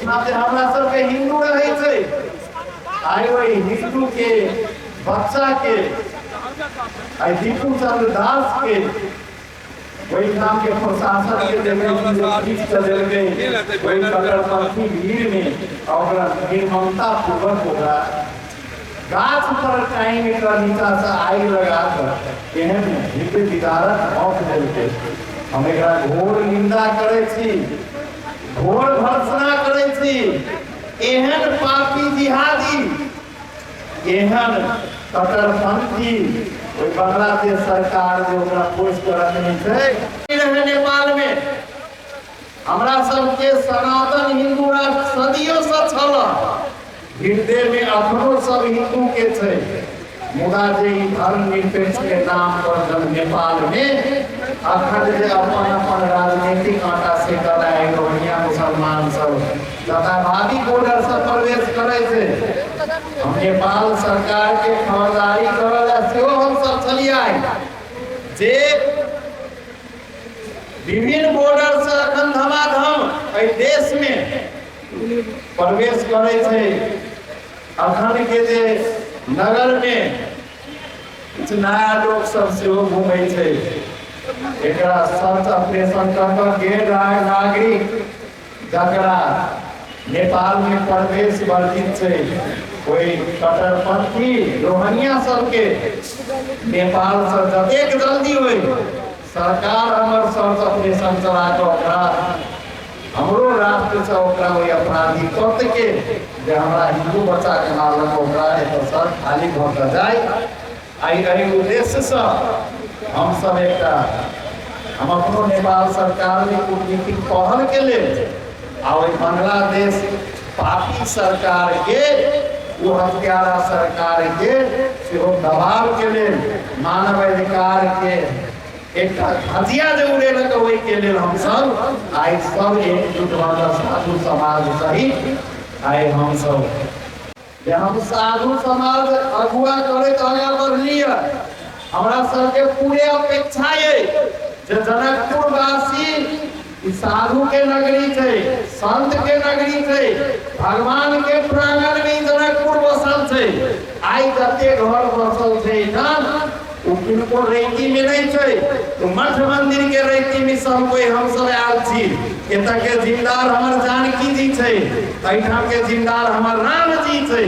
ओहिठाम से हमरा सबके हिंदू रहे छे, आई वही हिंदू के बच्चा के आई दीपू चंद्र दास के वही नाम के प्रशासन के देवे चल गए वही कट्टरपंथी भीड़ में और निर्ममता पूर्वक होगा गाछ पर कहीं मीटर नीचा से आग लगा कर एहन हिंदू विदारक मौत देलके। हम एकरा घोर निंदा करे छी, घोर भर्त्सना करे छी। एहन पापी जिहादी, एहन कट्टरपंथी ओई बांग्लादेश सरकार जो ओकरा पोस्ट करत नहीं छै रहे नेपाल में। हमरा सबके सनातन हिंदू राष्ट्र सदियों से छल, हृदय में अखनो सब हिंदू के छै, मुदा जे धर्म निरपेक्ष के नाम पर जब नेपाल में अखंड जे अपन राजनीतिक आटा से कराए रोहिंग्या मुसलमान सब तथावादी बॉर्डर से प्रवेश करे छे। हम नेपाल सरकार के खबरदारी करला सेहो हम सब छलिए जे विभिन्न बॉर्डर से अखन धमाधम एहि देश में प्रवेश करे छे। अखन के जे नगर में कुछ नया लोग सब सेहो घूमे छे, एकरा सर्च ऑपरेशन कर गैर नागरिक जकरा नेपाल में प्रवेश वर्जित छे, कोई कट्टरपंथी रोहिंग्या सबके नेपाल से जतेक जल्दी होई सरकार हमर सर्च ऑपरेशन चला के ओकरा हमरो राष्ट्र से ओकरा वही अपराधी तत्व के जे हमरा हिंदू बच्चा के मारलक ओकरा एतो सर खाली भ के जाय। आई एहि उद्देश्य से हम सब एकटा हम अपनो नेपाल सरकार में कूटनीतिक पहल के लेल आ ओहि बांग्लादेश पापी सरकार के वो हत्यारा सरकार के सेहो दबाव के लेल मानव अधिकार के एक हथिया जो उड़ेलक ओहि के लेल हम सब आई सब एकजुट भऽ साधु समाज सहित आई हम सब जे हम साधु समाज अगुआ करे आगे बढ़लिए। हमरा सबके पूरे अपेक्षा है जे जनकपुर वासी साधु के नगरी थे, संत के नगरी थे, भगवान के प्रांगण में जनकपुर बसल थे। आई जते घर बसल थे ना किनको रेती में नहीं छे, तो मठ मंदिर के रेती में सब कोई हम सब आयल छी। एतऽ के जिम्मेदार हमर जानकी जी छे, एहिठाम के जिम्मेदार हमर राम जी छे।